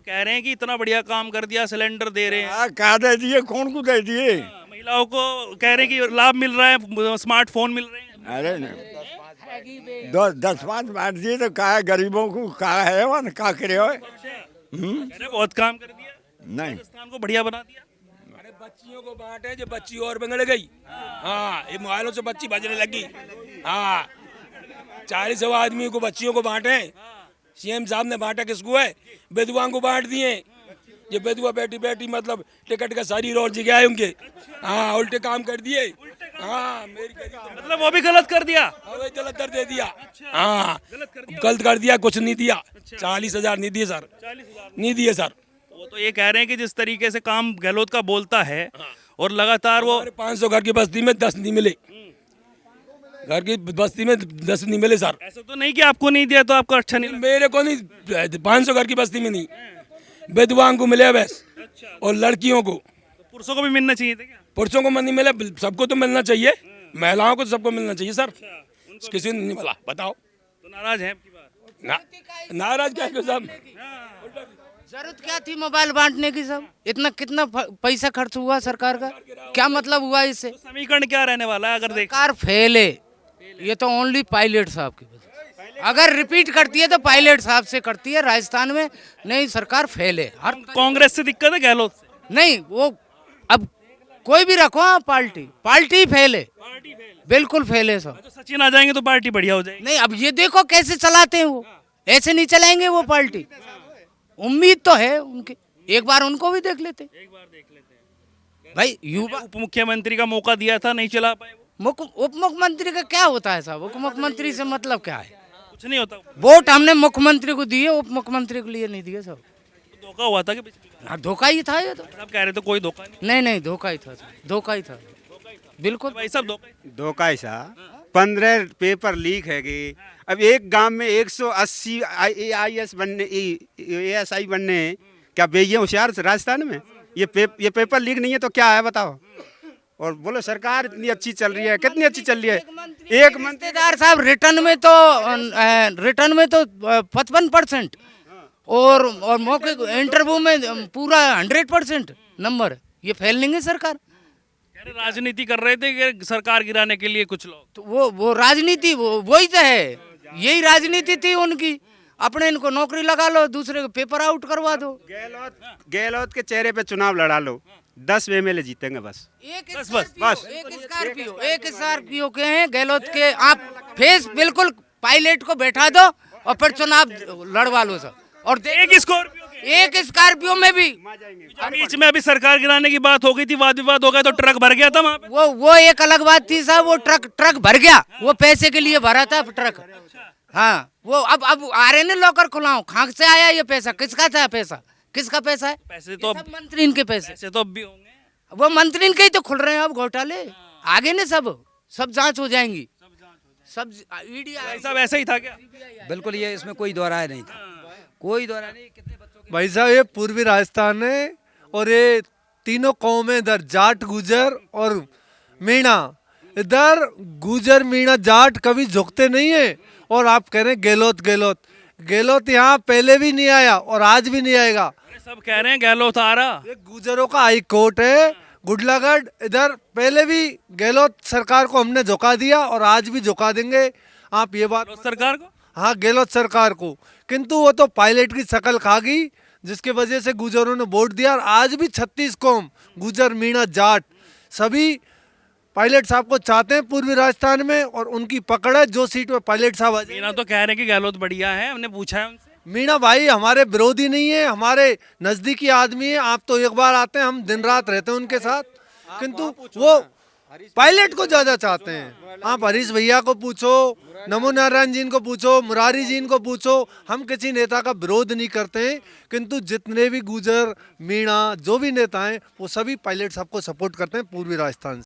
कह रहे हैं कि इतना बढ़िया काम कर दिया, सिलेंडर दे रहे हैं। हाँ, क्या दे दिए, कौन को दे दिए? महिलाओं को कह रहे हैं कि लाभ मिल रहा है, स्मार्टफोन मिल रहे हैं। अरे नहीं, 10-5 बांट दिए तो क्या है, गरीबों को क्या है, वन क्या करे हो? कह रहे हैं बहुत काम कर दिया, नहीं, राजस्थान को बढ़िया बना दिया। अरे बच्चियों को बांटे जो बच्ची और बिगड़ गई। हाँ, ये मोबाइलों से बच्ची बजने लगी। हाँ, 40 आदमी को बच्चियों को बांटे। सीएम साहब ने बांटा किसको है? विधवाओं को बांट दिए। ये विधवा बेटी बेटी मतलब टिकट का सारी रोज जगह है उनके। हाँ, उल्टे काम कर दिए। हाँ, मेरी मतलब वो भी गलत कर दिया। वही गलत कर दे दिया। हाँ, गलत कर दिया, कुछ नहीं दिया। 40,000 नहीं दिए सर, नहीं दिए सर। वो तो ये कह रहे हैं कि जिस तरीके से काम गहलोत का बोलता है और लगातार वो 500 घर की बस्ती में 10 नहीं मिले। घर की बस्ती में 10 नहीं मिले सर। ऐसा तो नहीं कि आपको नहीं दिया तो आपको अच्छा नहीं लगा। मेरे को नहीं, 500 घर की बस्ती में नहीं, विधवाओं को मिले बस, और लड़कियों को। तो पुरुषों को भी मिलना चाहिए था क्या? पुरुषों को नहीं मिले, सबको तो मिलना चाहिए। महिलाओं को तो सबको मिलना चाहिए सर। किसी ने नहीं मिला, बताओ। तो नाराज हैं आपकी बात? नाराज क्या है सब? जरूरत क्या थी मोबाइल बांटने की? सब इतना कितना पैसा खर्च हुआ सरकार का, क्या मतलब हुआ इससे? तो समीकरण क्या रहने वाला है अगर देख? सरकार फेल है, ये तो ओनली पायलट साहब की वजह से। अगर रिपीट करती है तो पायलट साहब से करती है राजस्थान में, नहीं सरकार फेल है। हर कांग्रेस से दिक्कत है, गहलोत से? नहीं, वो अब कोई भी रखो, हाँ, पार्टी फेल है, बिल्कुल फेल है सब। तो सचिन आ जाएंगे तो पार्टी बढ़िया हो जाएगी। नहीं, अब ये देखो कैसे चलाते हैं वो, ऐसे नहीं चलाएंगे वो पार्टी। उम्मीद तो है उनकी, एक बार उनको भी देख लेते भाई। युवा उप मुख्यमंत्री का मौका दिया था, नहीं चला पाए वो। उप मुख्यमंत्री का क्या होता है साहब? उप मुख्यमंत्री से मतलब क्या है? कुछ नहीं होता। वोट हमने मुख्यमंत्री को दिए, उप मुख्यमंत्री के लिए नहीं दिए सब। तो धोखा हुआ था कि पिछली बार? हाँ, धोखा ही था ये तो। सब कह रहे थे कोई धोखा नहीं। नहीं, धोखा ही था, धोखा ही था, बिल्कुल। भाई सब धोखा ही। धोखा ही सा। 15 पेपर लीक है कि अब एक गांव में 180 AIS बनने, ASI बनने हैं। क्या ये होशियार राजस्थान में? ये पेपर लीक नहीं है तो क्या है बताओ? और बोलो सरकार इतनी अच्छी चल रही है, कितनी अच्छी चल रही है। एक मंत्रीदार साहब रिटर्न में तो 55% और मौके इंटरव्यू में पूरा 100% नंबर। ये फेल नहीं है सरकार। कह रहे राजनीति कर रहे थे कि सरकार गिराने के लिए कुछ लोग। तो वो राजनीति वही तो है, यही राजनीति थी उनकी। अपने इनको नौकरी लगा लो, दूसरे को पेपर आउट करवा दो। गहलोत के चेहरे पे चुनाव लड़ा लो, 10 MLA जीतेंगे बस। बस एक स्कॉर्पियो के हैं गहलोत के, आप फेस बिल्कुल पायलट को बैठा दो और फिर चुनाव लड़वा लो सब। और एक स्कॉर्पियो में भी बीच में अभी सरकार गिराने की बात हो गई थी, वाद विवाद हो गया तो ट्रक भर गया था वहाँ पे। वो एक अलग बात थी साहब। वो ट्रक भर गया, वो पैसे के लिए भरा था ट्रक। हाँ, वो अब आ रहे ने लॉकर खुलाओ, खाक से आया ये पैसा, किसका था पैसा? किसका पैसा है? पैसे तो सब मंत्री इनके पैसे तो अब भी होंगे। वो मंत्री इनके ही तो खुल रहे हैं अब घोटाले। आगे ने सब जांच हो जाएंगी, सब ईडी। सब ऐसा ही था क्या? बिल्कुल, ये इसमें कोई दोहराया नहीं था, कोई दोहराया नहीं। कितने बच्चों के भाई साहब, ये पूर्वी राजस्थान है और ये तीनों कौमें, इधर जाट, गुजर और मीणा। इधर गुजर, मीणा, जाट कभी झुकते नहीं है। और आप कह रहे हैं गहलोत यहाँ पहले भी नहीं आया और आज भी नहीं आएगा। सब कह रहे हैं गहलोत आ रहा। ये गुजरों का हाई कोर्ट है गुडलागढ़। इधर पहले भी गहलोत सरकार को हमने झुका दिया और आज भी झुका देंगे। आप ये बात सरकार को? हाँ, गहलोत सरकार को। किंतु वो तो पायलट की शक्ल खा गई, जिसके वजह से गुजरों ने वोट दिया। और आज भी 36 कौम, गुजर, मीणा, जाट, सभी पायलट साहब को चाहते हैं पूर्वी राजस्थान में। और उनकी पकड़ है, जो सीट में पायलट साहब आ जाए। मीणा तो कह रहे हैं कि गहलोत बढ़िया है, हमने पूछा है उनसे। मीणा भाई हमारे विरोधी नहीं है, हमारे नजदीकी आदमी है। आप तो एक बार आते हैं, हम दिन रात रहते हैं उनके साथ, किंतु वो पायलट को ज्यादा चाहते हैं। आप हरीश भैया को पूछो, नमो नारायण जी को पूछो, मुरारी जी को पूछो। हम किसी नेता का विरोध नहीं करते हैं, किंतु जितने भी गुजर, मीणा, जो भी नेता हैं वो सभी पायलट साहब को सपोर्ट करते हैं पूर्वी राजस्थान से।